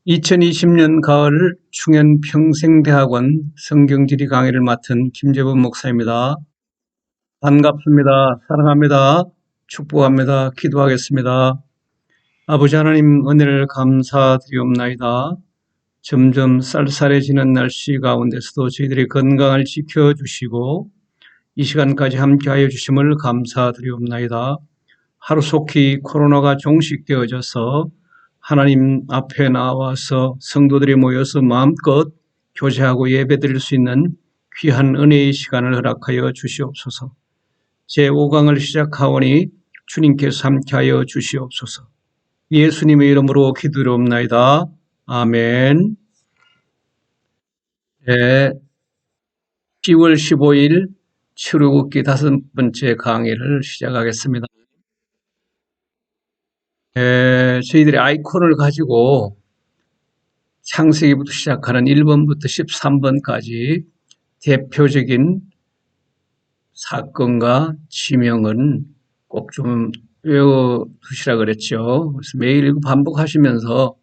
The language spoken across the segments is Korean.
2020년 가을 충현평생대학원 성경지리 강의를 맡은 김재범 목사입니다. 반갑습니다. 사랑합니다. 축복합니다. 기도하겠습니다. 아버지 하나님 은혜를 감사드리옵나이다. 점점 쌀쌀해지는 날씨 가운데서도 저희들의 건강을 지켜주시고 이 시간까지 함께하여 주심을 감사드리옵나이다. 하루속히 코로나가 종식되어져서 하나님 앞에 나와서 성도들이 모여서 마음껏 교제하고 예배드릴 수 있는 귀한 은혜의 시간을 허락하여 주시옵소서. 제5강을 시작하오니 주님께서 함께하여 주시옵소서. 예수님의 이름으로 기도드리옵나이다. 아멘. 네, 10월 15일 출애굽기 5번째 강의를 시작하겠습니다. 저희들이 아이콘을 가지고 창세기부터 시작하는 1번부터 13번까지 대표적인 사건과 지명은 꼭 좀 외워두시라 그랬죠. 그래서 매일 반복하시면서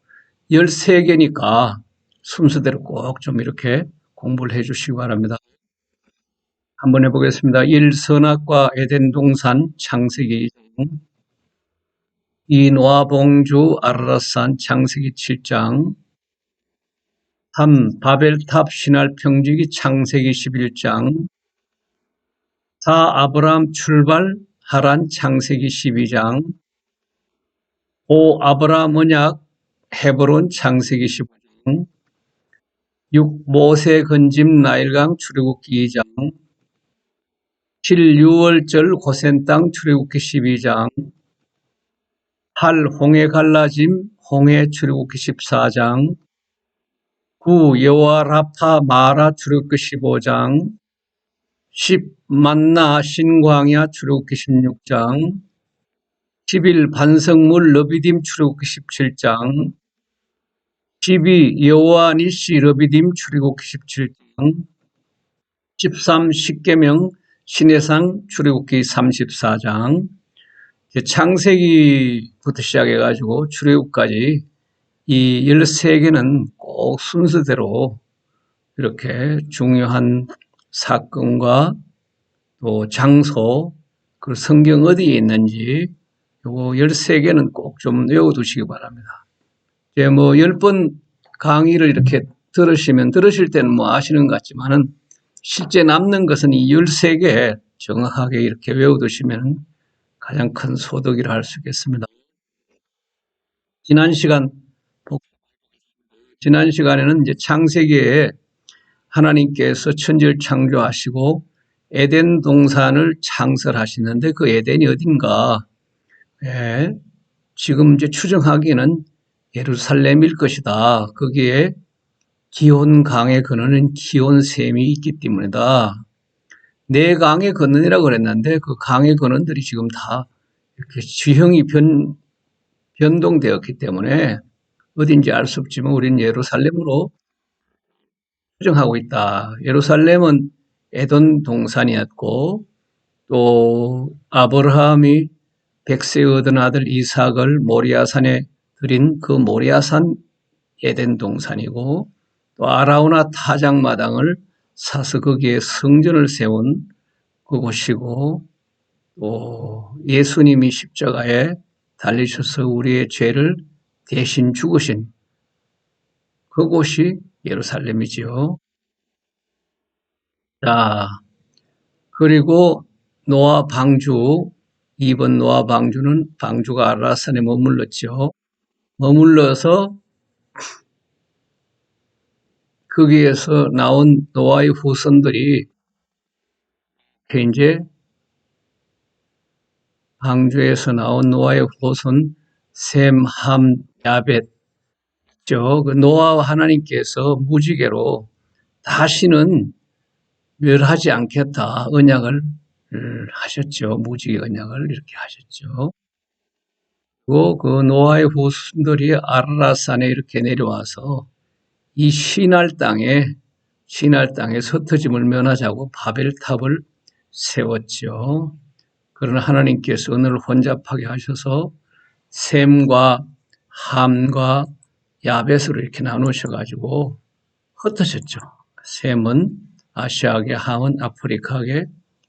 13개니까 순서대로 꼭 좀 이렇게 공부를 해주시기 바랍니다. 한번 해보겠습니다. 1. 선악과 에덴 동산 창세기 2. 노아봉주 아라랏산 창세기 7장 3. 바벨탑 신할 평지기 창세기 11장 4. 아브라함 출발 하란 창세기 12장 5. 아브라함 언약 헤브론 창세기 15장 6. 모세 건짐 나일강 출애굽기 2장 7. 유월절 고센 땅 출애굽기 12장 8. 홍해 갈라짐 홍해 출애굽기 14장 9. 여호와 라파 마라 출애굽기 15장 10. 만나 신광야 출애굽기 16장 11. 반석물 러비딤 출애굽기 17장 12. 여호와 니시 러비딤 출애굽기 17장 13. 십계명 신해상 출애굽기 34장 창세기부터 시작해가지고 출애굽까지 이 13개는 꼭 순서대로 이렇게 중요한 사건과 또 장소, 그 성경 어디에 있는지 요거 13개는 꼭 좀 외워두시기 바랍니다. 이제 뭐 10번 강의를 이렇게 들으실 때는 뭐 아시는 것 같지만은 실제 남는 것은 이 13개 정확하게 이렇게 외워두시면 가장 큰 소득이라 할 수 있겠습니다. 지난 시간에는 이제 창세기에 하나님께서 천지를 창조하시고 에덴 동산을 창설하시는데 그 에덴이 어딘가? 지금 이제 추정하기에는 예루살렘일 것이다. 거기에 기혼 강의 근원은 기혼 셈이 있기 때문이다. 네 강의 근원이라고 그랬는데 그 강의 근원들이 지금 다 이렇게 지형이 변동되었기 때문에 어딘지 알 수 없지만 우리는 예루살렘으로 추정하고 있다. 예루살렘은 에돈 동산이었고 또 아브라함이 백세 얻은 아들 이삭을 모리아산에 드린 그 모리아산 에덴 동산이고 또 아라우나 타작마당을 사서 거기에 성전을 세운 그곳이고 또 예수님이 십자가에 달리셔서 우리의 죄를 대신 죽으신 그곳이 예루살렘이지요. 자, 그리고 노아 방주, 2번 노아 방주는 방주가 아라산에 머물렀죠. 머물러서 거기에서 나온 노아의 후손들이 이제 방주에서 나온 노아의 후손 셈, 함, 야벳 그 노아와 하나님께서 무지개로 다시는 멸하지 않겠다 언약을 하셨죠. 무지개 언약을 이렇게 하셨죠. 그리고 그 노아의 후손들이 아라랏산에 이렇게 내려와서 이 시날 땅에 흩어짐을 면하자고 바벨탑을 세웠죠. 그러나 하나님께서 오늘 혼잡하게 하셔서 셈과 함과 야벳으로 이렇게 나누셔가지고 흩어졌죠. 셈은 아시아계, 함은 아프리카계,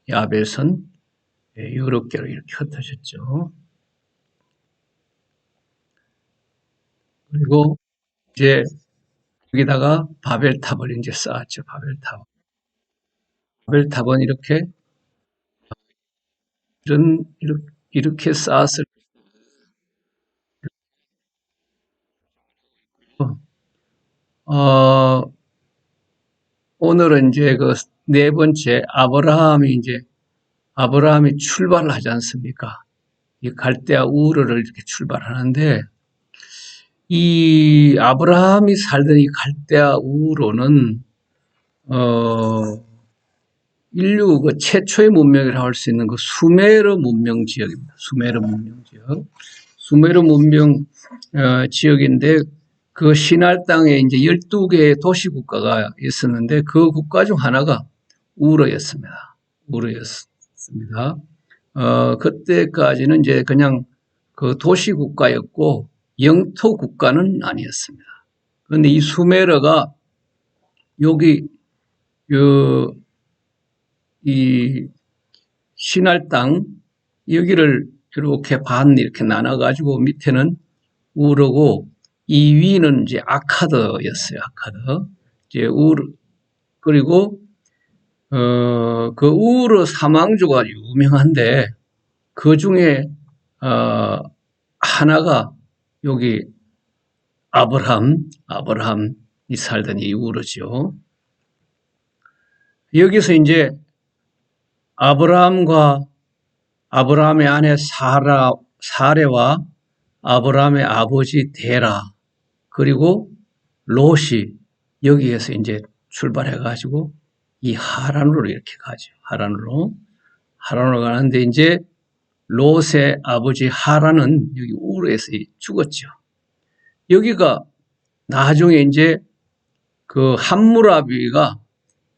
야벳은 유럽계로 이렇게 흩어졌죠. 그리고 이제 여기다가 바벨탑을 이제 쌓았죠. 바벨탑. 바벨탑은 이렇게 쌓았을 거. 오늘은 이제 그 네 번째 아브라함이 출발을 하지 않습니까? 이 갈대아 우르를 이렇게 출발하는데 이 아브라함이 살던 이 갈대아 우르는 어 인류 그 최초의 문명이라고 할 수 있는 그 수메르 문명 지역입니다. 수메르 문명 지역. 수메르 문명 지역인데 그 시날 땅에 이제 12개의 도시 국가가 있었는데 그 국가 중 하나가 우르였습니다. 우르였습니다. 그때까지는 이제 그냥 그 도시 국가였고 영토 국가는 아니었습니다. 그런데 이 수메르가 여기 이 시날 땅 여기를 이렇게 반 이렇게 나눠가지고 밑에는 우르고 이 위는 이제 아카드였어요. 아카드. 이제 우르 그리고 그 우르 사망조가 유명한데 그 중에 하나가 여기 아브라함이 살던 이 우르죠. 여기서 이제 아브라함의 아내 사레와 아브라함의 아버지 데라 그리고 롯이 여기에서 이제 출발해가지고 이 하란으로 이렇게 가죠. 하란으로 가는데 이제 롯의 아버지 하란은 여기 우르에서 죽었죠. 여기가 나중에 이제 그 함무라비가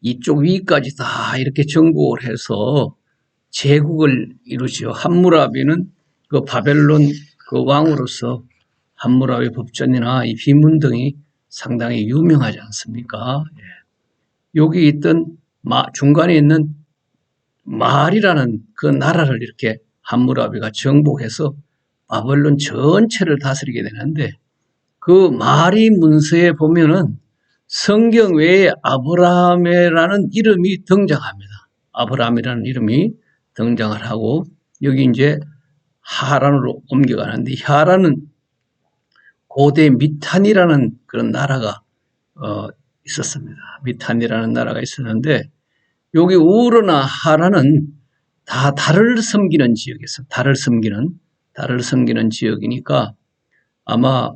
이쪽 위까지 다 이렇게 정복을 해서 제국을 이루죠. 함무라비는 그 바벨론 그 왕으로서 함무라비 법전이나 이 비문 등이 상당히 유명하지 않습니까? 여기 있던 중간에 있는 말이라는 그 나라를 이렇게 함무라비가 정복해서 바벨론 전체를 다스리게 되는데 그 말이 문서에 보면은 성경 외에 아브라함이라는 이름이 등장합니다. 아브라함이라는 이름이 등장을 하고 여기 이제 하란으로 옮겨가는데 하란은 고대 미탄이라는 그런 나라가 있었습니다. 미탄이라는 나라가 있었는데 여기 우르나 하란은 다 달을 섬기는 지역에서 달을 섬기는 지역이니까 아마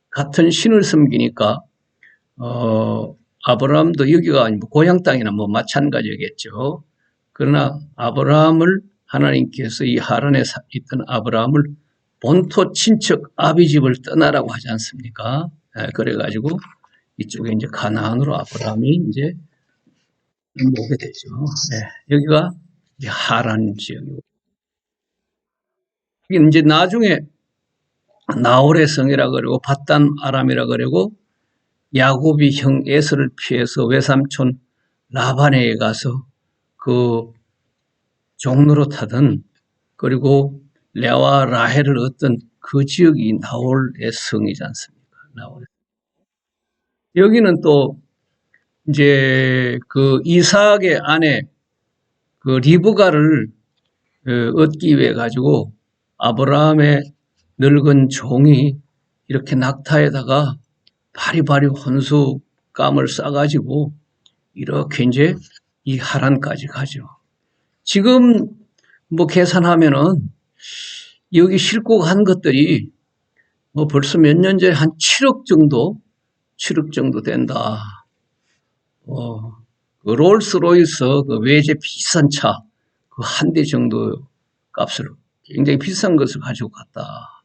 같은 신을 섬기니까 아브라함도 여기가 고향 땅이나 뭐 마찬가지겠죠. 그러나 아브라함을 하나님께서 이 하란에 있던 아브라함을 본토 친척 아비 집을 떠나라고 하지 않습니까? 그래가지고 이쪽에 이제 가나안으로 아브라함이 이제 오게 되죠. 여기가 이제 하란 지역이고. 이제 나중에 나홀의 성이라 그러고 밧단 아람이라 그러고 야곱이 형 에서를 피해서 외삼촌 라반에게 가서 그 종로로 타던 그리고 레아와 라헬을 얻던 그 지역이 나홀의 성이지 않습니까? 나홀. 여기는 또 이제 그 이삭의 아내 그 리브가를 얻기 위해 가지고 아브라함의 늙은 종이 이렇게 낙타에다가 바리바리 혼수감을 싸가지고 이렇게 이제 이 하란까지 가죠. 지금 뭐 계산하면은 여기 싣고 간 것들이 뭐 벌써 몇 년 전에 한 7억 정도 된다. 그 롤스로이스 그 외제 비싼 차 그 한 대 정도 값을 굉장히 비싼 것을 가지고 갔다.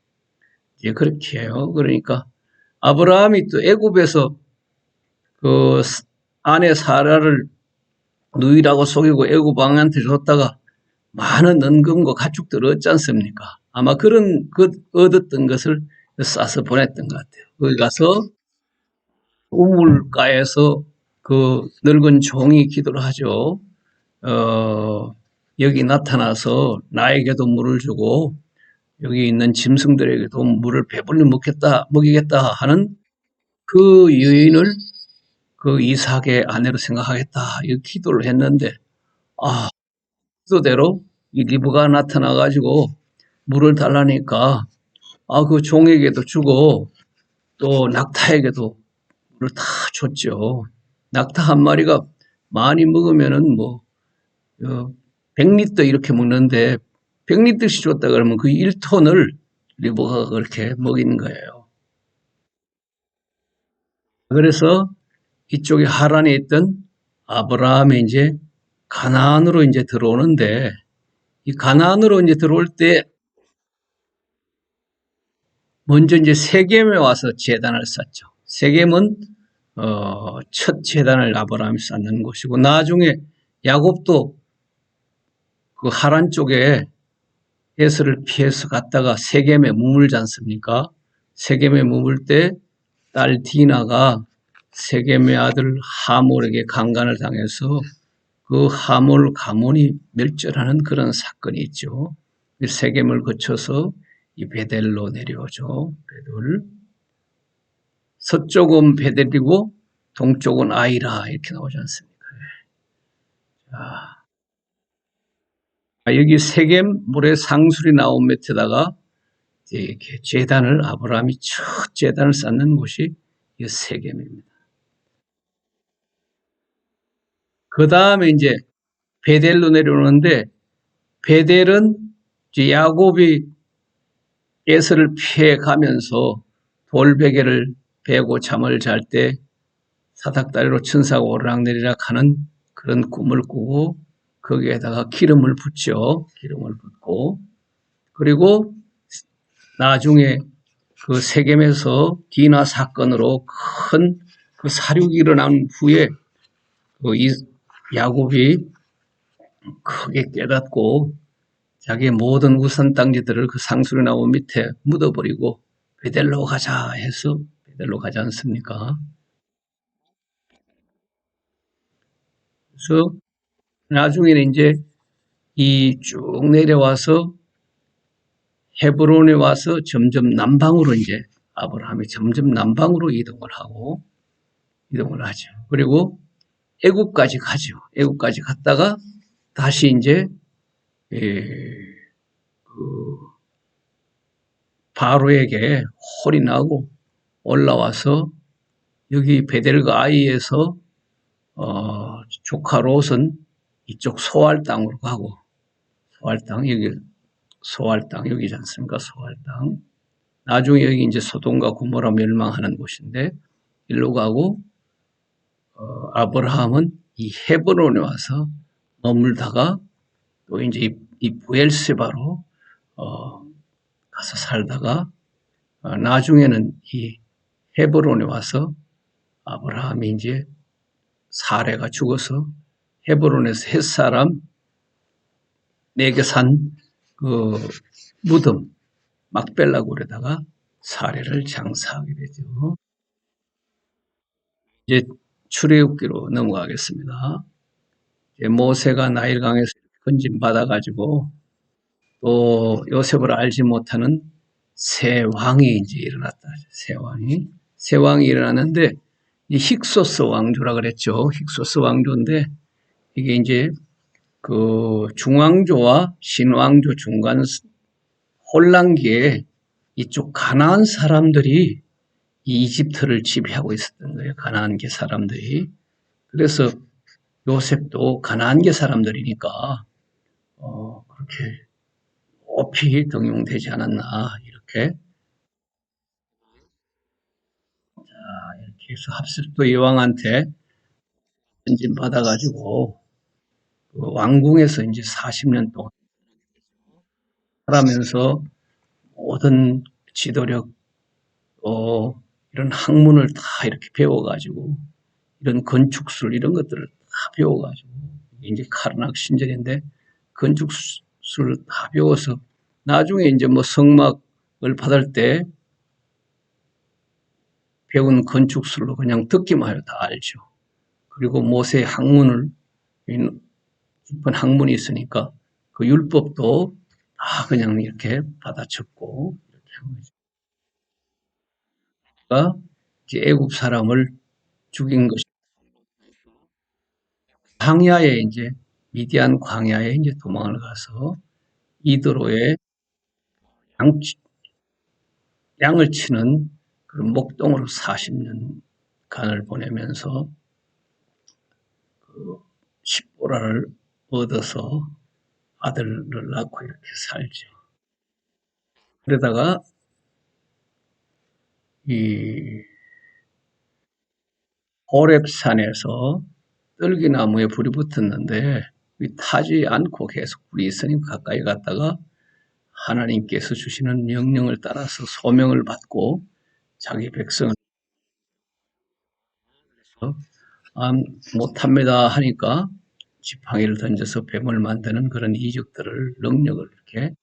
이제 그렇게 해요. 그러니까 아브라함이 또 애굽에서 그 아내 사라를 누이라고 속이고 애굽 왕한테 줬다가 많은 은금과 가축들을 얻지 않습니까? 아마 그런 얻었던 것을 싸서 보냈던 것 같아요. 거기 가서 우물가에서 그 늙은 종이 기도를 하죠. 어, 여기 나타나서 나에게도 물을 주고 여기 있는 짐승들에게도 물을 배불리 먹이겠다 하는 그 여인을 그 이삭의 아내로 생각하겠다. 이 기도를 했는데, 아, 기도대로 이 리브가 나타나가지고 물을 달라니까, 그 종에게도 주고 또 낙타에게도 물을 다 줬죠. 낙타 한 마리가 많이 먹으면은 뭐, 100리터 이렇게 먹는데, 100리터씩 줬다 그러면 그 1톤을 리브가 그렇게 먹이는 거예요. 그래서 이쪽에 하란에 있던 아브라함이 이제 가나안으로 이제 들어오는데, 이 가나안으로 이제 들어올 때 먼저 이제 세겜에 와서 제단을 쌓죠. 세겜은 첫 제단을 아브라함이 쌓는 곳이고, 나중에 야곱도 그 하란 쪽에 에서를 피해서 갔다가 세겜에 머물지 않습니까? 세겜에 머물 때 딸 디나가 세겜의 아들 하몰에게 강간을 당해서 그 하몰 가문이 멸절하는 그런 사건이 있죠. 세겜을 거쳐서 이 베델로 내려오죠. 베델. 서쪽은 베델이고 동쪽은 아이라 이렇게 나오지 않습니까? 여기 세겜 물에 상술이 나온 밑에다가 이렇게 제단을 아브라함이 첫 제단을 쌓는 곳이 이 세겜입니다. 그 다음에 이제 베델로 내려오는데 베델은 야곱이 에서를 피해 가면서 돌베개를 베고 잠을 잘 때 사닥다리로 천사가 오르락내리락 하는 그런 꿈을 꾸고 거기에다가 기름을 붓죠. 기름을 붓고 그리고 나중에 그 세겜에서 디나 사건으로 큰 그 사륙이 일어난 후에 그 야곱이 크게 깨닫고 자기의 모든 우선 땅지들을 그 상수리 나무 밑에 묻어버리고 베델로 가자 해서 베델로 가지 않습니까? 그래서 나중에는 이제 이 쭉 내려와서 헤브론에 와서 점점 남방으로 이제 아브라함이 점점 남방으로 이동을 하죠. 그리고 애국까지 가죠. 애국까지 갔다가 다시 이제 그 바로에게 홀이 나고 올라와서 여기 베델과 아이에서 조카 롯은 이쪽 소알 땅으로 가고 소알 땅 여기 소알 땅 여기지 않습니까? 소알 땅. 나중에 여기 이제 소돔과 고모라 멸망하는 곳인데 일로 가고 아브라함은 이 헤브론에 와서 머물다가 또 이제 이 부엘세바로 가서 살다가 나중에는 이 헤브론에 와서 아브라함이 이제 사레가 죽어서 헤브론에서 햇사람 내게 산 그 무덤 막벨라 굴에다가 사례를 장사하게 되죠. 이제 출애굽기로 넘어가겠습니다. 이제 모세가 나일강에서 건진 받아가지고 또 요셉을 알지 못하는 새 왕이 이제 일어났다. 새 왕이 일어났는데 이 힉소스 왕조라 그랬죠. 힉소스 왕조인데 이게 이제 그 중왕조와 신왕조 중간 혼란기에 이쪽 가나안 사람들이 이 이집트를 지배하고 있었던 거예요. 가나안계 사람들이. 그래서 요셉도 가나안계 사람들이니까 그렇게 높이 등용되지 않았나 이렇게 이렇게 해서 합습도 여왕한테 전진 받아가지고 그 왕궁에서 이제 40년 동안 살아면서 모든 지도력 이런 학문을 다 이렇게 배워가지고 이런 건축술 이런 것들을 다 배워가지고 이제 카르낙 신전인데 건축술 다 배워서 나중에 이제 뭐 성막을 받을 때 배운 건축술로 그냥 듣기만 해도 다 알죠. 그리고 모세의 학문을, 깊은 학문이 있으니까 그 율법도 다 그냥 이렇게 받아 적고 이렇게 한 거죠. 그러니까 이제 애굽 사람을 죽인 것이 광야에 이제 미디안 광야에 이제 도망을 가서 이드로에 양, 양을 치는 그런 목동으로 40년간을 보내면서 그 십보라를 얻어서 아들을 낳고 이렇게 살죠. 그러다가 이 호렙산에서 떨기나무에 불이 붙었는데 타지 않고 계속 불이 있으니 가까이 갔다가 하나님께서 주시는 명령을 따라서 소명을 받고 자기 백성을 아, 못합니다 하니까 지팡이를 던져서 뱀을 만드는 그런 이적들을 능력을 이렇게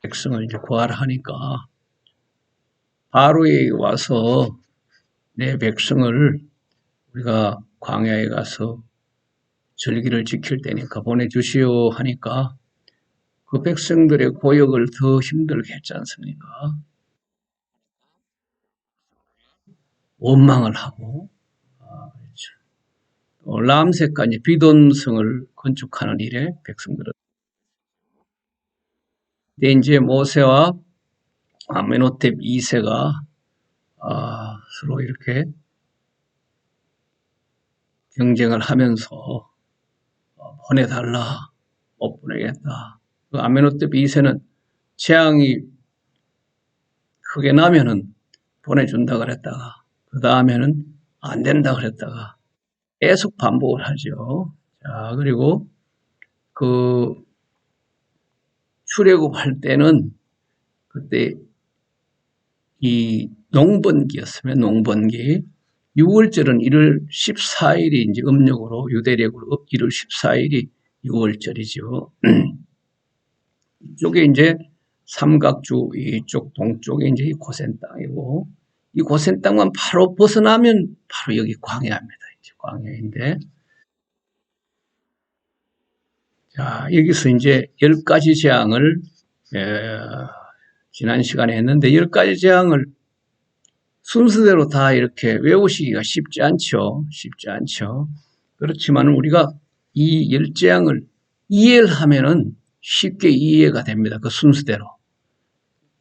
백성을 이제 구하하니까 바로에 와서 내 백성을 우리가 광야에 가서 절기를 지킬 때니까 보내주시오 하니까 그 백성들의 고역을 더 힘들게 했지 않습니까? 원망을 하고 람세까지 비돈성을 건축하는 일에 백성들은 근데 이제 모세와 아메노텝 2세가 서로 이렇게 경쟁을 하면서 보내달라 못 보내겠다. 그 아메노텝 2세는 재앙이 크게 나면은 보내준다 그랬다가 그 다음에는 안 된다 그랬다가 계속 반복을 하죠. 자, 그리고 그 출애굽할 때는 그때 이 농번기였으면 농번기 6월절은 1월 14일이 이제 음력으로 유대력으로 1월 14일이 6월절이죠. 이쪽에 이제 삼각주 이쪽 동쪽에 이제 이 고센 땅이고 이 고센 땅만 바로 벗어나면 바로 여기 광야입니다. 이제 광야인데 자 여기서 이제 10가지 재앙을 지난 시간에 했는데 10가지 재앙을 순서대로 다 이렇게 외우시기가 쉽지 않죠. 쉽지 않죠. 그렇지만 우리가 이 10재앙을 이해를 하면은 쉽게 이해가 됩니다. 그 순서대로.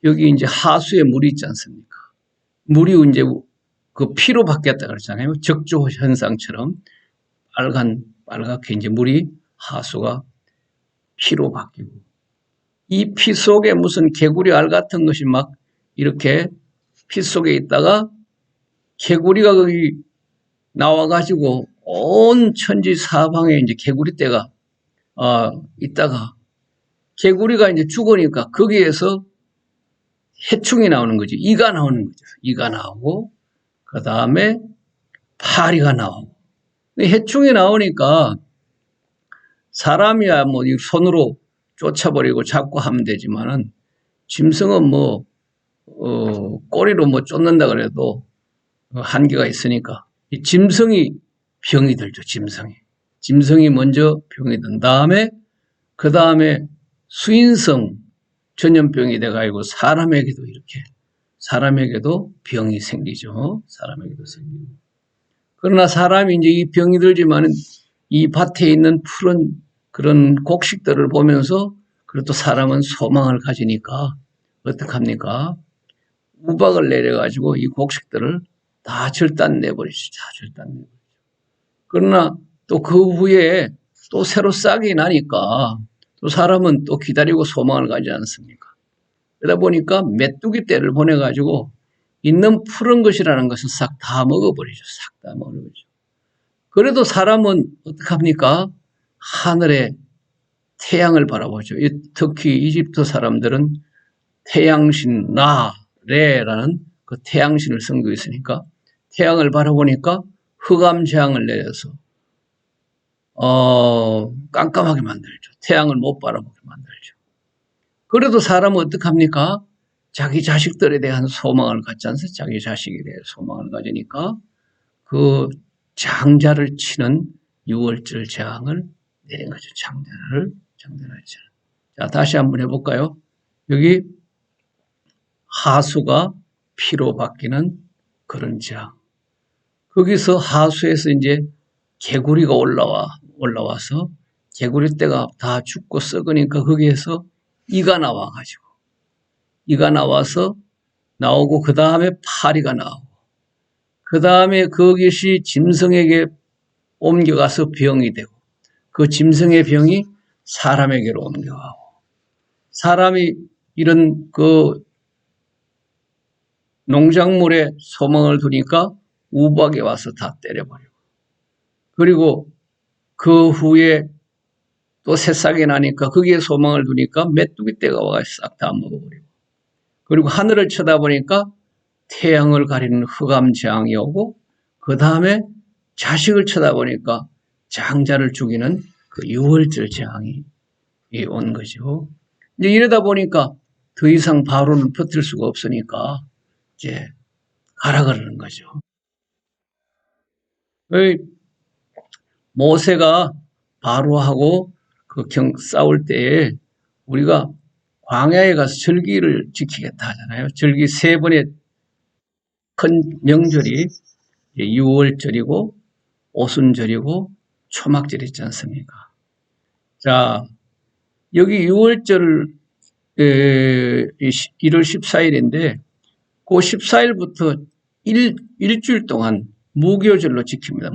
여기 이제 하수에 물이 있지 않습니까? 물이 이제 그 피로 바뀌었다 그랬잖아요. 적조 현상처럼 빨갛게 이제 물이 하수가 피로 바뀌고 이 피 속에 무슨 개구리 알 같은 것이 막 이렇게 피 속에 있다가 개구리가 거기 나와가지고 온 천지 사방에 이제 개구리 떼가 있다가 개구리가 이제 죽으니까 거기에서 해충이 나오는 거지. 이가 나오는 거죠. 이가 나오고 그 다음에 파리가 나오고 해충이 나오니까 사람이야 뭐 손으로 쫓아버리고 잡고 하면 되지만은 짐승은 뭐 꼬리로 뭐 쫓는다 그래도 한계가 있으니까 이 짐승이 병이 들죠. 짐승이 먼저 병이 든 다음에 그 다음에 수인성 전염병이 돼가지고 사람에게도 병이 생기죠. 사람에게도 생기고. 그러나 사람이 이제 이 병이 들지만은 이 밭에 있는 푸른 그런 곡식들을 보면서 그래도 사람은 소망을 가지니까 어떡합니까? 우박을 내려가지고 이 곡식들을 다 절단내버리죠. 다 절단내버리죠. 그러나 또 그 후에 또 새로 싹이 나니까 또 사람은 또 기다리고 소망을 가지 않습니까? 그러다 보니까 메뚜기 떼를 보내가지고 있는 푸른 것이라는 것은 싹 다 먹어버리죠. 싹 다 먹어버리죠. 그래도 사람은 어떡합니까? 하늘에 태양을 바라보죠. 특히 이집트 사람들은 태양신 레라는 그 태양신을 섬기고 있으니까 태양을 바라보니까 흑암재앙을 내려서 깜깜하게 만들죠. 태양을 못 바라보게 만들죠. 그래도 사람은 어떡합니까? 자기 자식들에 대한 소망을 갖지 않습니까? 자기 자식에 대해 소망을 가지니까 그 장자를 치는 유월절 재앙을 내린 거죠. 장자를 치는. 자, 다시 한번 해볼까요? 여기 하수가 피로 바뀌는 그런 재앙. 거기서 하수에서 이제 개구리가 올라와서 개구리 떼가 다 죽고 썩으니까 거기에서 이가 나와서 나오고 그 다음에 파리가 나오고 그 다음에 그것이 짐승에게 옮겨가서 병이 되고 그 짐승의 병이 사람에게로 옮겨가고 사람이 이런 그 농작물에 소망을 두니까 우박이 와서 다 때려버리고 그리고 그 후에 또 새싹이 나니까 거기에 소망을 두니까 메뚜기 떼가 와서 싹 다 먹어버리고 그리고 하늘을 쳐다보니까 태양을 가리는 흑암재앙이 오고 그 다음에 자식을 쳐다보니까 장자를 죽이는 그 유월절 재앙이 온 거죠. 이제 이러다 보니까 더 이상 바로는 버틸 수가 없으니까 이제 가라 그러는 거죠. 모세가 바로하고 싸울 때에 우리가 광야에 가서 절기를 지키겠다 하잖아요. 절기 3번의 큰 명절이 유월절이고 오순절이고 초막절 있지 않습니까? 자, 여기 6월절 1월 14일인데 그 14일부터 일주일 동안 무교절로 지킵니다.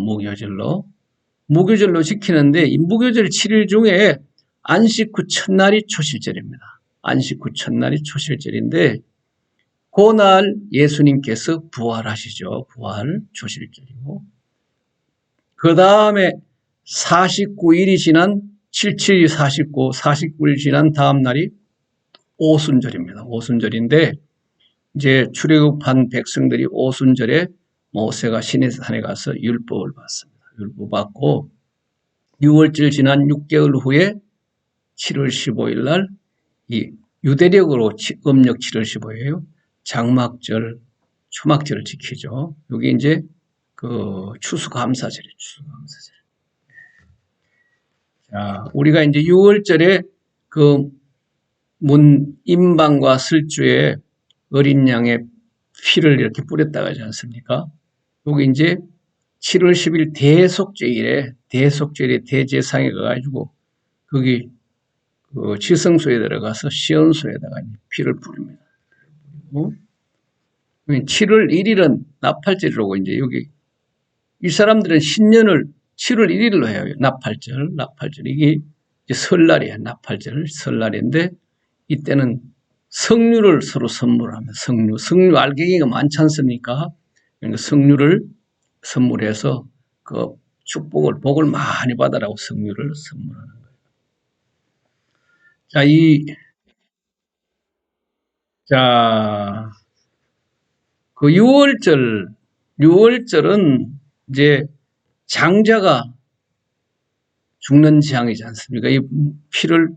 무교절로 지키는데 이 무교절 7일 중에 안식 후 첫날이 초실절입니다. 안식 후 첫날이 초실절인데 그날 예수님께서 부활하시죠. 부활 초실절이고 그 다음에 49일이 지난 77이 49일 지난 다음 날이 오순절입니다. 오순절인데 이제 출애굽한 백성들이 오순절에 모세가 시내산에 가서 율법을 받습니다. 율법 받고 6월절 지난 6개월 후에 7월 15일 날 이 유대력으로 음력 7월 15일이에요. 장막절, 초막절을 지키죠. 여기 이제 그 추수감사절이에요. 추수감사절. 자, 우리가 이제 6월절에 그 임방과 슬주에 어린 양의 피를 이렇게 뿌렸다고 하지 않습니까? 여기 이제 7월 10일 대속죄일에 대제상에 가가지고 거기 그 지성소에 들어가서 시온소에다가 피를 뿌립니다. 7월 1일은 나팔절이라고 이제 여기 이 사람들은 신년을 7월 1일로 해요. 나팔절. 이게 설날이에요. 나팔절, 설날인데 이때는 석류를 서로 선물하면 석류 알갱이가 많지 않습니까? 그러니까 석류를 선물해서 그 복을 많이 받으라고 석류를 선물하는 거예요. 그 6월절은 이제 장자가 죽는 재앙이지 않습니까? 이 피를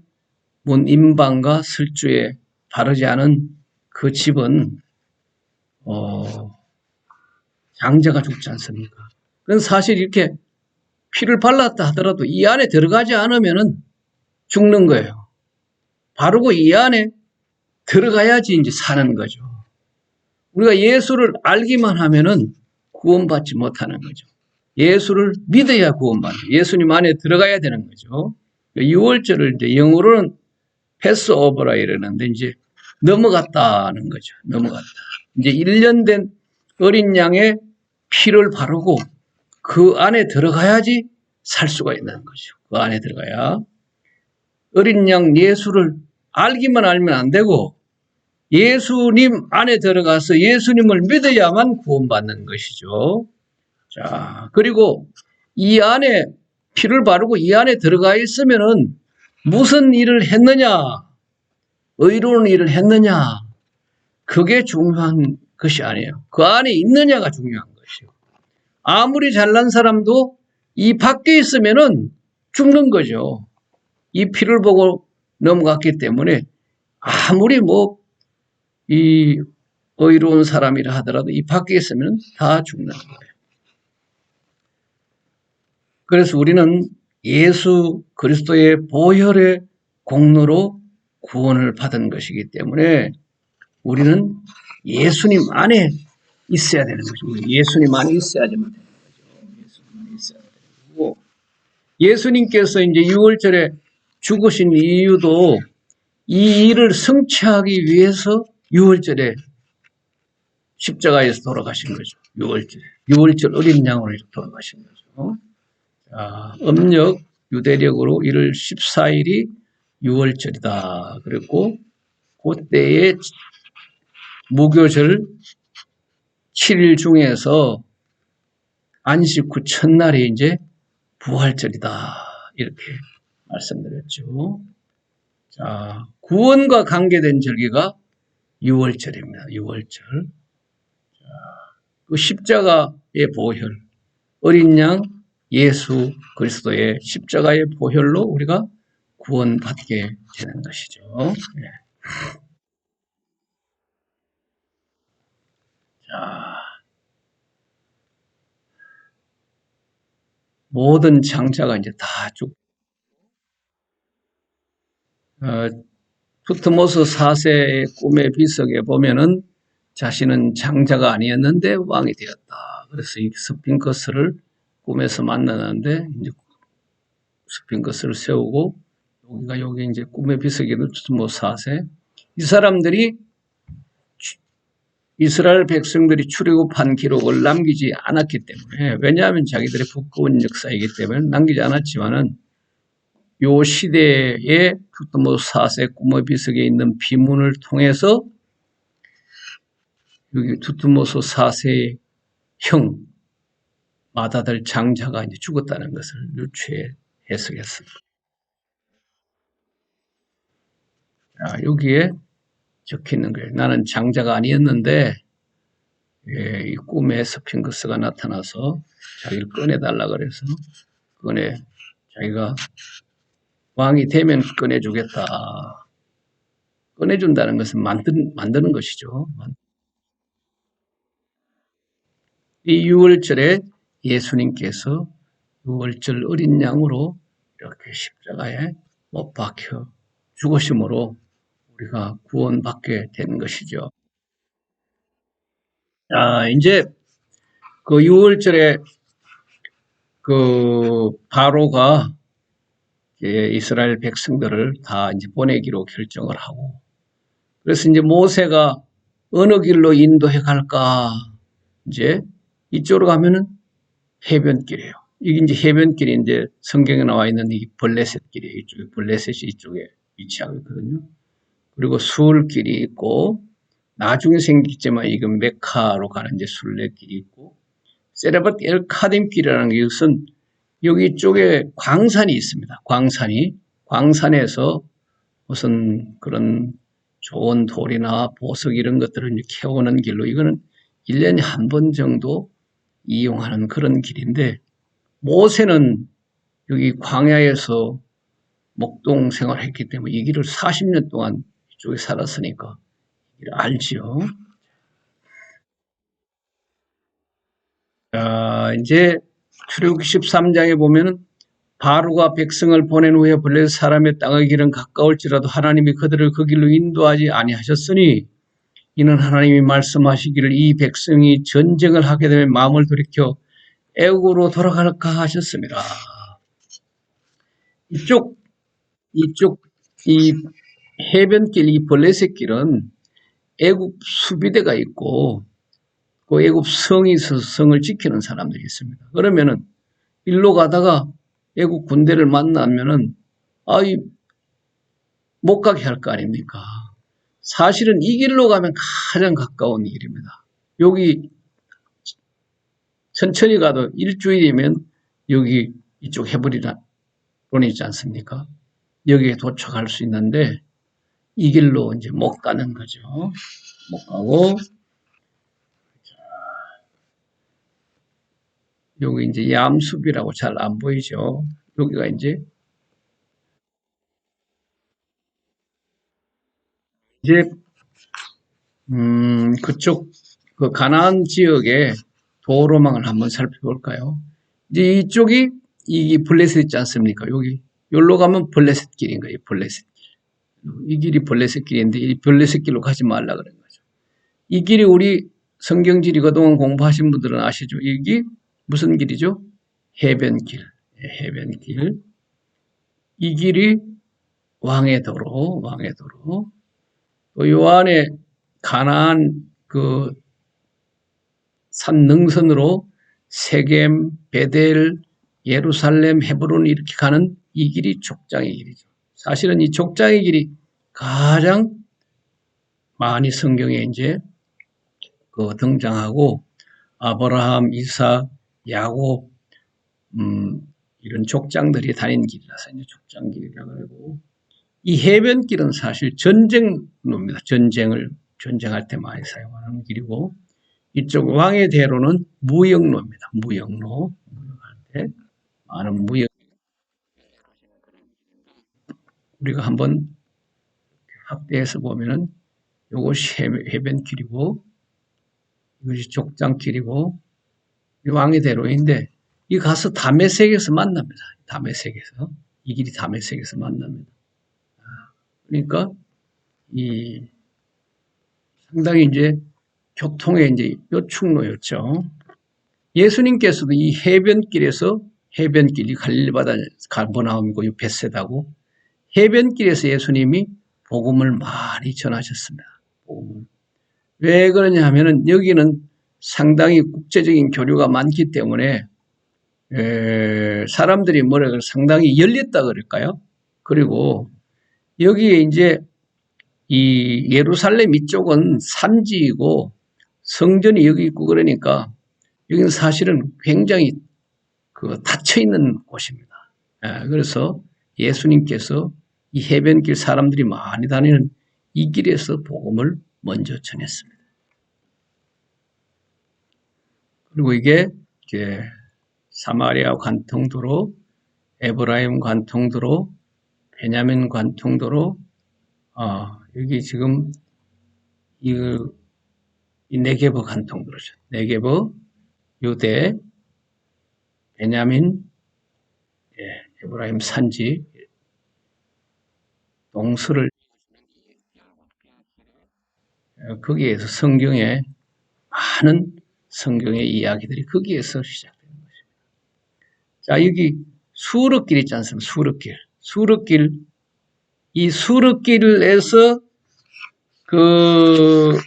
문 임방과 슬주에 바르지 않은 그 집은 장자가 죽지 않습니까? 그건 사실 이렇게 피를 발랐다 하더라도 이 안에 들어가지 않으면 죽는 거예요. 바르고 이 안에 들어가야지 이제 사는 거죠. 우리가 예수를 알기만 하면은 구원받지 못하는 거죠. 예수를 믿어야 구원받는 거죠. 예수님 안에 들어가야 되는 거죠. 6월절을 이제 영어로는 패스오버라 이러는데 이제 넘어갔다는 거죠. 넘어갔다. 이제 1년 된 어린 양의 피를 바르고 그 안에 들어가야지 살 수가 있는 거죠. 그 안에 들어가야. 어린 양 예수를 알기만 알면 안 되고 예수님 안에 들어가서 예수님을 믿어야만 구원받는 것이죠. 자, 그리고 이 안에 피를 바르고 이 안에 들어가 있으면은 무슨 일을 했느냐? 의로운 일을 했느냐? 그게 중요한 것이 아니에요. 그 안에 있느냐가 중요한 것이에요. 아무리 잘난 사람도 이 밖에 있으면은 죽는 거죠. 이 피를 보고 넘어갔기 때문에 아무리 이 의로운 사람이라 하더라도 이 밖에 있으면 다 죽는 거예요. 그래서 우리는 예수 그리스도의 보혈의 공로로 구원을 받은 것이기 때문에 우리는 예수님 안에 있어야 되는 거죠. 예수님 안에 있어야지만 되는 거죠. 예수님 안에 있어야 되는 거고, 예수님께서 이제 6월절에 죽으신 이유도 이 일을 성취하기 위해서 6월절에 십자가에서 돌아가신 거죠. 6월절에. 6월절 어린 양으로 돌아가신 거죠. 자, 음력 유대력으로 1월 14일이 6월절이다. 그랬고 그때의 무교절 7일 중에서 안식 후 첫날이 이제 부활절이다. 이렇게 말씀드렸죠. 자, 구원과 관계된 절기가 6월절입니다. 6월절. 그 십자가의 보혈, 어린 양 예수 그리스도의 십자가의 보혈로 우리가 구원받게 되는 것이죠. 네. 자, 모든 장자가 이제 다 투트모스 4세의 꿈의 비석에 보면은 자신은 장자가 아니었는데 왕이 되었다. 그래서 이 스핑크스를 꿈에서 만나는데 이제 스핑크스를 세우고 여기 이제 꿈의 비석에는 투트모스 4세 이 사람들이 이스라엘 백성들이 출애굽한 기록을 남기지 않았기 때문에 왜냐하면 자기들의 부끄러운 역사이기 때문에 남기지 않았지만은 요 시대에 투트모스 4세 꿈의 비석에 있는 비문을 통해서 여기 투트모스 4세의 형 마다들 장자가 이제 죽었다는 것을 유추해 해석했습니다. 여기에 적혀 있는 거예요. 나는 장자가 아니었는데 이 꿈에 스핑크스가 나타나서 자기를 꺼내달라 그래서 자기가 왕이 되면 꺼내주겠다. 꺼내준다는 것은 만드는 것이죠. 이 6월절에 예수님께서 6월절 어린 양으로 이렇게 십자가에 못 박혀 죽으심으로 우리가 구원받게 되는 것이죠. 이제 그 6월절에 그 바로가 이스라엘 백성들을 다 이제 보내기로 결정을 하고 그래서 이제 모세가 어느 길로 인도해 갈까 이제 이쪽으로 가면은 해변길이에요. 이게 이제 해변길이 이제 성경에 나와 있는 이 블레셋 길이에요. 이쪽에 블레셋이 이쪽에 위치하고 있거든요. 그리고 수울길이 있고 나중에 생기지만 이건 메카로 가는 이제 순례길이 있고 세레밧 엘 카딤 길이라는 것은 여기 쪽에 광산이 있습니다. 광산에서 무슨 그런 좋은 돌이나 보석 이런 것들을 캐오는 길로 이거는 1년에 한 번 정도 이용하는 그런 길인데 모세는 여기 광야에서 목동 생활했기 때문에 이 길을 40년 동안 이쪽에 살았으니까 알지요. 이제 출애굽기 13장에 보면은 바로가 백성을 보낸 후에 블레셋 사람의 땅의 길은 가까울지라도 하나님이 그들을 그 길로 인도하지 아니하셨으니 이는 하나님이 말씀하시기를 이 백성이 전쟁을 하게 되면 마음을 돌이켜 애국으로 돌아갈까 하셨습니다. 이쪽 이 해변길 이 블레셋 길은 애국 수비대가 있고 그 애국 성이 있어서 성을 지키는 사람들이 있습니다. 그러면은 일로 가다가 애국 군대를 만나면은 못 가게 할 거 아닙니까? 사실은 이 길로 가면 가장 가까운 길입니다. 여기 천천히 가도 일주일이면 여기 이쪽 헤브론이 있지 않습니까? 여기에 도착할 수 있는데 이 길로 이제 못 가는 거죠. 못 가고 여기 이제 얌숲이라고 잘 안 보이죠. 여기가 이제 그쪽 그 가나안 지역의 도로망을 한번 살펴볼까요? 이제 이쪽이 이 블레셋 있지 않습니까? 여기로 가면 블레셋 길인 거예요. 블레셋 길. 이 길이 블레셋 길인데 이 블레셋 길로 가지 말라 그런 거죠. 이 길이 우리 성경지리 그동안 공부하신 분들은 아시죠? 이게 무슨 길이죠? 해변길. 해변길. 이 길이 왕의 도로, 왕의 도로. 또 요 안에 가나안 그 산 능선으로 세겜, 베델, 예루살렘, 헤브론 이렇게 가는 이 길이 족장의 길이죠. 사실은 이 족장의 길이 가장 많이 성경에 이제 그 등장하고 아브라함, 이삭, 야곱 이런 족장들이 다닌 길이라서 이제 족장길이라고 하고 이 해변길은 사실 전쟁로입니다. 전쟁할 때 많이 사용하는 길이고 이쪽 왕의 대로는 무역로입니다. 무역로. 무역할 때 많은 무역. 우리가 한번 확대해서 보면은 이것이 해변길이고 이것이 족장길이고 이 왕의 대로인데 이 가서 다메섹에서 만납니다. 다메섹에서 이 길이 다메섹에서 만납니다. 그러니까 이 상당히 이제 교통의 이제 요충로였죠. 예수님께서도 이 해변길에서 해변길이 갈릴바다 가버나움이고 이 벳세다고 해변길에서 예수님이 복음을 많이 전하셨습니다. 복음을. 왜 그러냐 하면은 여기는 상당히 국제적인 교류가 많기 때문에 사람들이 뭐라 상당히 열렸다 그럴까요? 그리고 여기에 이제 이 예루살렘 이쪽은 산지이고 성전이 여기 있고 그러니까 여기는 사실은 굉장히 그 닫혀 있는 곳입니다. 그래서 예수님께서 이 해변길 사람들이 많이 다니는 이 길에서 복음을 먼저 전했습니다. 그리고 이게 사마리아 관통도로, 에브라임 관통도로, 베냐민 관통도로, 여기 지금 이 네게브 관통도로죠. 네게브, 유대, 베냐민, 에브라임 산지, 동서를 거기에서 성경에 많은 성경의 이야기들이 거기에서 시작되는 것입니다. 자, 여기 수르길 있지 않습니까? 수르길. 수르길. 이 수르길에서 그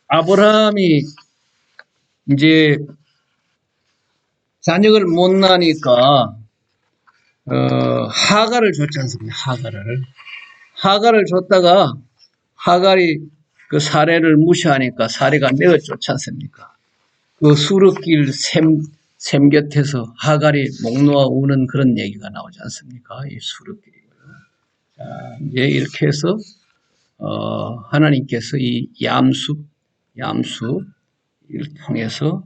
아브라함이 이제 자녀를 못 낳으니까 하갈을 줬지 않습니까? 하갈을 줬다가 하갈이 그 사례를 무시하니까 사례가 내어쫓지 않습니까? 그 수르길 샘 곁에서 하갈이 목 놓아 우는 그런 얘기가 나오지 않습니까? 이 수르길이고요. 자, 이제 이렇게 해서 하나님께서 이 얌수를 통해서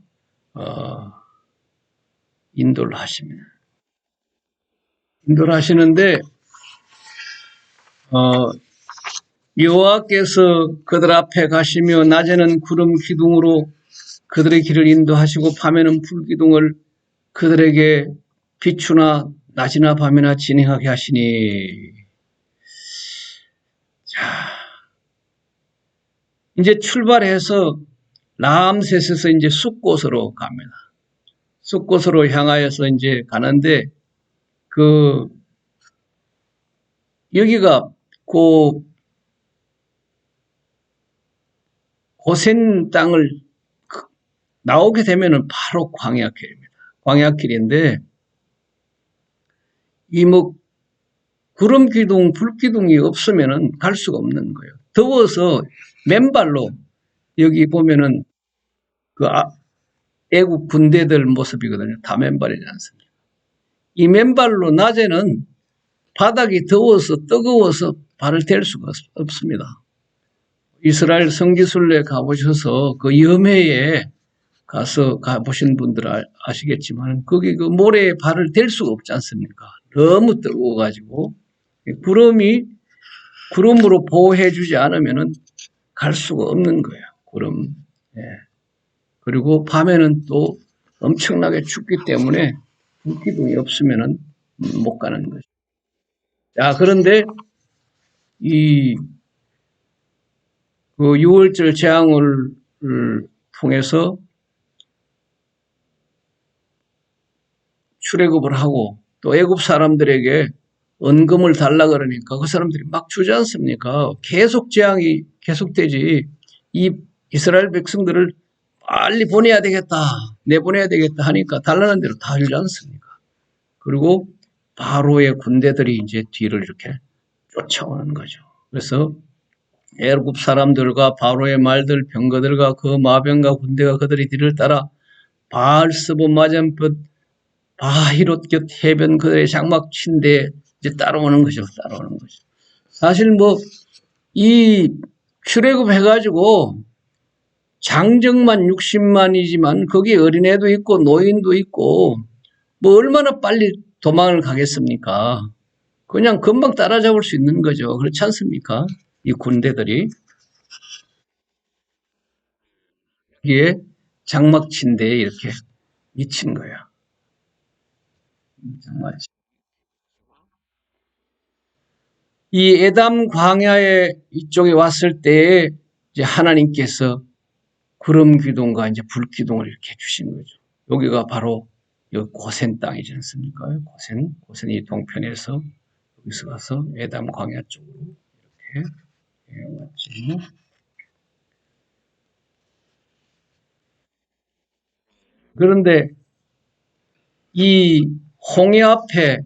인도를 하십니다. 인도를 하시는데 여호와께서 그들 앞에 가시며 낮에는 구름 기둥으로 그들의 길을 인도하시고 밤에는 불 기둥을 그들에게 비추나 낮이나 밤이나 진행하게 하시니. 자, 이제 출발해서 라암셋에서 이제 숫곳으로 갑니다. 숫곳으로 향하여서 이제 가는데 여기가 고센 땅을 나오게 되면은 바로 광야길입니다. 광야길인데 이 구름 기둥, 불 기둥이 없으면은 갈 수가 없는 거예요. 더워서 맨발로 여기 보면은 애국 군대들 모습이거든요. 다 맨발이지 않습니까? 이 맨발로 낮에는 바닥이 더워서 뜨거워서 발을 댈 수가 없습니다. 이스라엘 성지순례 가보셔서 그 염해에 가서 가보신 분들 아시겠지만 거기 그 모래에 발을 댈 수가 없지 않습니까? 너무 뜨거워가지고 구름이 구름으로 보호해주지 않으면은 갈 수가 없는 거예요. 구름. 예. 그리고 밤에는 또 엄청나게 춥기 때문에 불기둥이 없으면은 못 가는 거죠. 자, 그런데 이 그 6월절 재앙을 통해서 출애굽을 하고 또 애굽 사람들에게 언금을 달라 그러니까 그 사람들이 막 주지 않습니까? 계속 재앙이 계속되지. 이 이스라엘 백성들을 빨리 보내야 되겠다, 내보내야 되겠다 하니까 달라는 대로 다 주지 않습니까? 그리고 바로의 군대들이 이제 뒤를 이렇게 쫓아오는 거죠. 그래서 애굽 사람들과 바로의 말들, 병거들과 그 마병과 군대가 그들의 뒤를 따라 바알스본 맞은편 바히롯 곁 해변 그들의 장막 침대에 이제 따라오는 거죠. 따라오는 거죠. 사실 뭐 이 출애굽 해가지고 장정만 60만이지만 거기 어린애도 있고 노인도 있고 뭐 얼마나 빨리 도망을 가겠습니까? 그냥 금방 따라잡을 수 있는 거죠. 그렇지 않습니까? 이 군대들이 여기에 장막 침대에 이렇게 미친 거야. 정말. 이 에담 광야에 이쪽에 왔을 때 이제 하나님께서 구름 기둥과 이제 불 기둥을 이렇게 주신 거죠. 여기가 바로 여기 고센 땅이지 않습니까? 고센이 동편에서 여기서 가서 에담 광야 쪽으로 이렇게 왔지. 그런데 이 홍해 앞에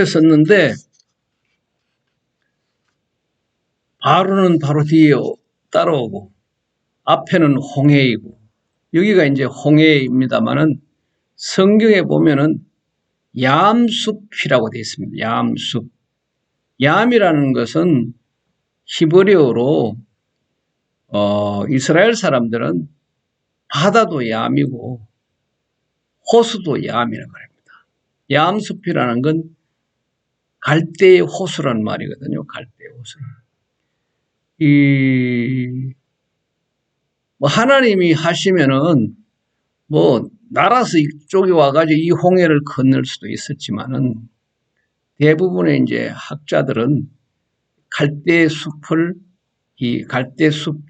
섰는데 바로는 바로 뒤에 따라오고 앞에는 홍해이고 여기가 이제 홍해입니다만은 성경에 보면은 얌숲이라고 되어 있습니다. 얌숲. 얌이라는 것은 히브리어로 이스라엘 사람들은 바다도 얌이고 호수도 얌이라고 합니다. 얌숲이라는 건 갈대의 호수라는 말이거든요. 갈대의 호수. 뭐 하나님이 하시면은 뭐 날아서 이쪽에 와가지고 이 홍해를 건널 수도 있었지만은 대부분의 이제 학자들은 갈대숲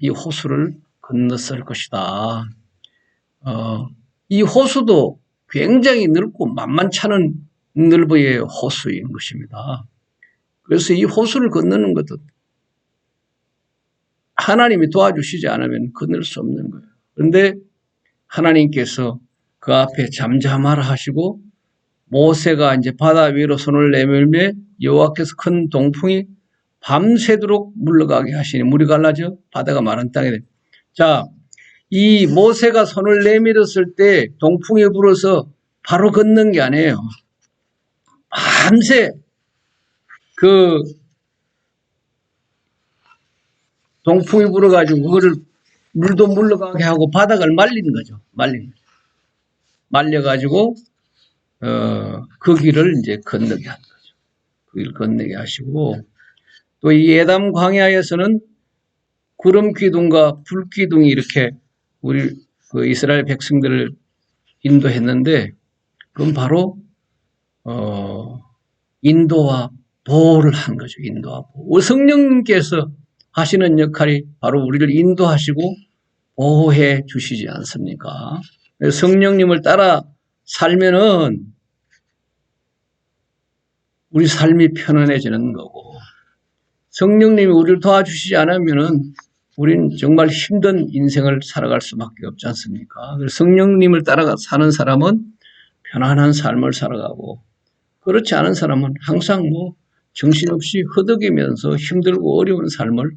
이 호수를 건넜을 것이다. 이 호수도 굉장히 넓고 만만찮은 넓이의 호수인 것입니다. 그래서 이 호수를 건너는 것도 하나님이 도와주시지 않으면 건널 수 없는 거예요. 그런데 하나님께서 그 앞에 잠잠하라 하시고 모세가 이제 바다 위로 손을 내밀며 여호와께서 큰 동풍이 밤새도록 물러가게 하시니 물이 갈라져 바다가 마른 땅에 돼. 자, 이 모세가 손을 내밀었을 때 동풍이 불어서 바로 걷는 게 아니에요. 밤새 그 동풍이 불어가지고 그거를 물도 물러가게 하고 바닥을 말린 거죠. 말려가지고 그 길을 이제 건너게 한 거죠. 그 길을 건너게 하시고 또 이 에담 광야에서는 구름 기둥과 불 기둥이 이렇게 우리 그 이스라엘 백성들을 인도했는데 그건 바로 인도와 보호를 한 거죠. 인도와 보호. 성령님께서 하시는 역할이 바로 우리를 인도하시고 보호해 주시지 않습니까? 성령님을 따라 살면은 우리 삶이 편안해지는 거고 성령님이 우리를 도와주시지 않으면은 우리는 정말 힘든 인생을 살아갈 수밖에 없지 않습니까? 성령님을 따라 사는 사람은 편안한 삶을 살아가고 그렇지 않은 사람은 항상 뭐 정신없이 허덕이면서 힘들고 어려운 삶을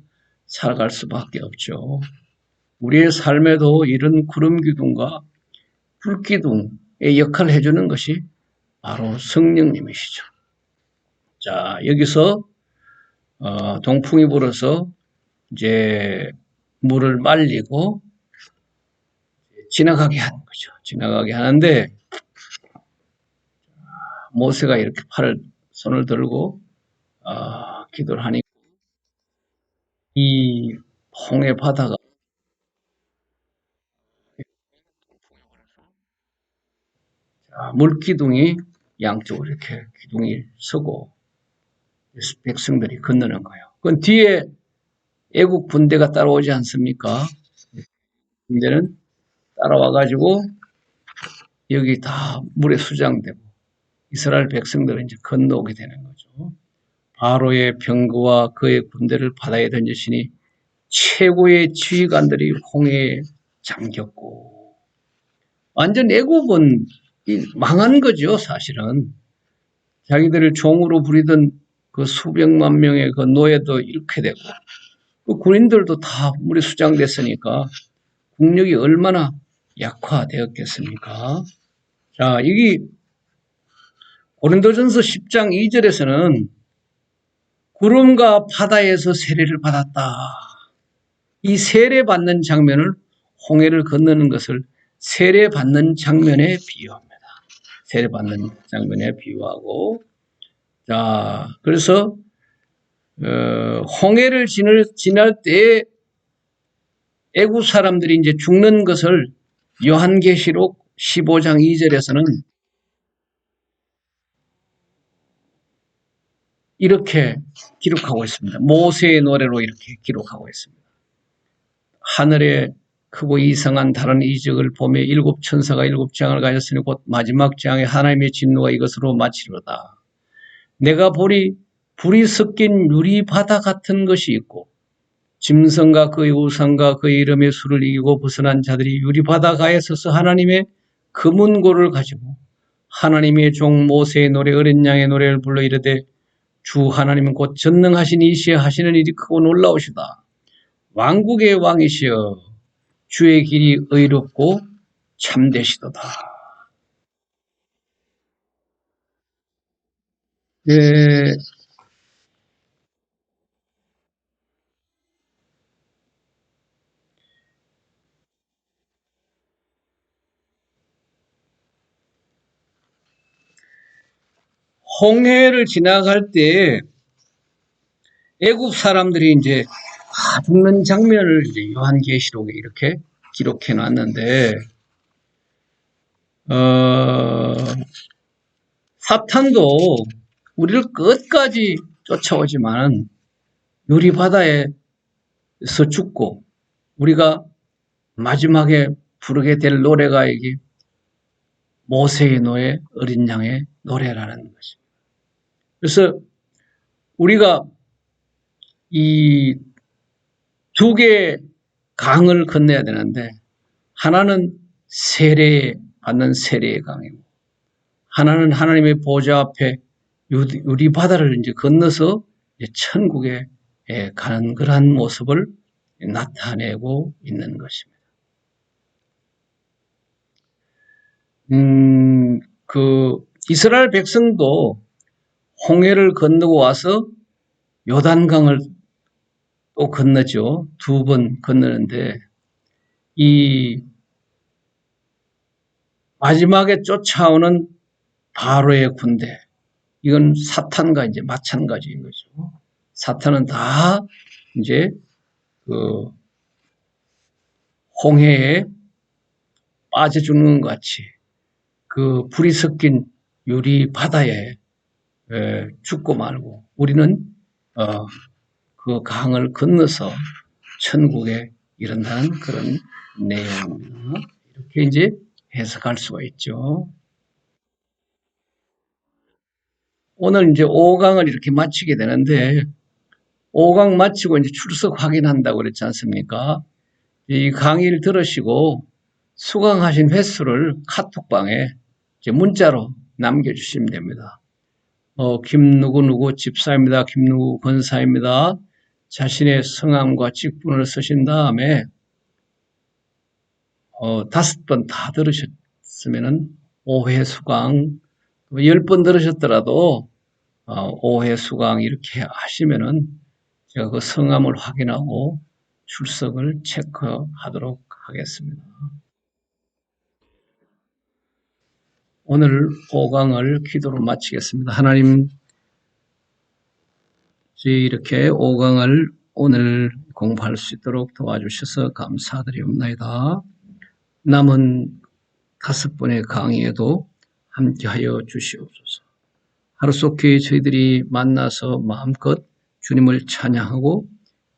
살아갈 수밖에 없죠. 우리의 삶에도 이런 구름 기둥과 불 기둥의 역할을 해주는 것이 바로 성령님이시죠. 자, 여기서 동풍이 불어서 이제 물을 말리고 지나가게 하는 거죠. 지나가게 하는데 모세가 이렇게 손을 들고 기도를 하니 이 홍해 바다가 물기둥이 양쪽으로 이렇게 기둥이 서고 백성들이 건너는 거예요. 그 뒤에 애국 군대가 따라오지 않습니까? 군대는 따라와가지고 여기 다 물에 수장되고 이스라엘 백성들은 이제 건너오게 되는 거죠. 바로의 병거와 그의 군대를 바다에 던지시니 최고의 지휘관들이 홍해에 잠겼고 완전 애국은 망한 거죠, 사실은. 자기들을 종으로 부리던 그 수백만 명의 그 노예도 잃게 되고 그 군인들도 다 물에 수장됐으니까 국력이 얼마나 약화되었겠습니까? 자, 이게 고린도전서 10장 2절에서는 구름과 바다에서 세례를 받았다. 이 세례받는 장면을 홍해를 건너는 것을 세례받는 장면에 비유합니다. 세례받는 장면에 비유하고 자 그래서 홍해를 지날 때 애국 사람들이 이제 죽는 것을 요한계시록 15장 2절에서는 이렇게 기록하고 있습니다. 모세의 노래로 이렇게 기록하고 있습니다. 하늘에 크고 이상한 다른 이적을 보며 일곱 천사가 일곱 장을 가졌으니 곧 마지막 장에 하나님의 진노가 이것으로 마치로다. 내가 보리 불이 섞인 유리 바다 같은 것이 있고 짐승과 그의 우상과 그의 이름의 수를 이기고 벗어난 자들이 유리 바다가에 서서 하나님의 금은고를 가지고 하나님의 종 모세의 노래 어린 양의 노래를 불러 이르되 주 하나님은 곧 전능하신 이시여 하시는 일이 크고 놀라우시다. 왕국의 왕이시여 주의 길이 의롭고 참되시도다. 네, 홍해를 지나갈 때 애국 사람들이 이제 다 죽는 장면을 이제 요한계시록에 이렇게 기록해 놨는데, 사탄도 우리를 끝까지 쫓아오지만 유리바다에서 죽고 우리가 마지막에 부르게 될 노래가 이게 모세의 노래, 어린 양의 노래라는 것입니다. 그래서 우리가 이 두 개의 강을 건너야 되는데 하나는 세례 받는 세례의 강이고 하나는 하나님의 보좌 앞에 유리 바다를 이제 건너서 이제 천국에 가는 그러한 모습을 나타내고 있는 것입니다. 그 이스라엘 백성도 홍해를 건너고 와서 요단강을 또 건너죠. 두 번 건너는데 이 마지막에 쫓아오는 바로의 군대 이건 사탄과 이제 마찬가지인 거죠. 사탄은 다 이제 그 홍해에 빠져 죽는 것 같이 그 불이 섞인 유리 바다에 죽고 말고 우리는 그 강을 건너서 천국에 이른다는 그런 내용입니다. 이렇게 이제 해석할 수가 있죠. 오늘 이제 5강을 이렇게 마치게 되는데 5강 마치고 이제 출석 확인한다고 그랬지 않습니까? 이 강의를 들으시고 수강하신 횟수를 카톡방에 이제 문자로 남겨주시면 됩니다. 김누구누구 집사입니다. 김누구 권사입니다. 자신의 성함과 직분을 쓰신 다음에 5번 다 들으셨으면은 5회 수강, 10번 들으셨더라도 5회 수강 이렇게 하시면은 제가 그 성함을 확인하고 출석을 체크하도록 하겠습니다. 오늘 5강을 기도로 마치겠습니다. 하나님, 저희 이렇게 5강을 오늘 공부할 수 있도록 도와주셔서 감사드립니다. 남은 5번의 강의에도 함께하여 주시옵소서. 하루속히 저희들이 만나서 마음껏 주님을 찬양하고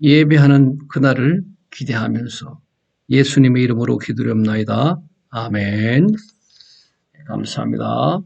예배하는 그날을 기대하면서 예수님의 이름으로 기도드립나이다. 아멘. 감사합니다.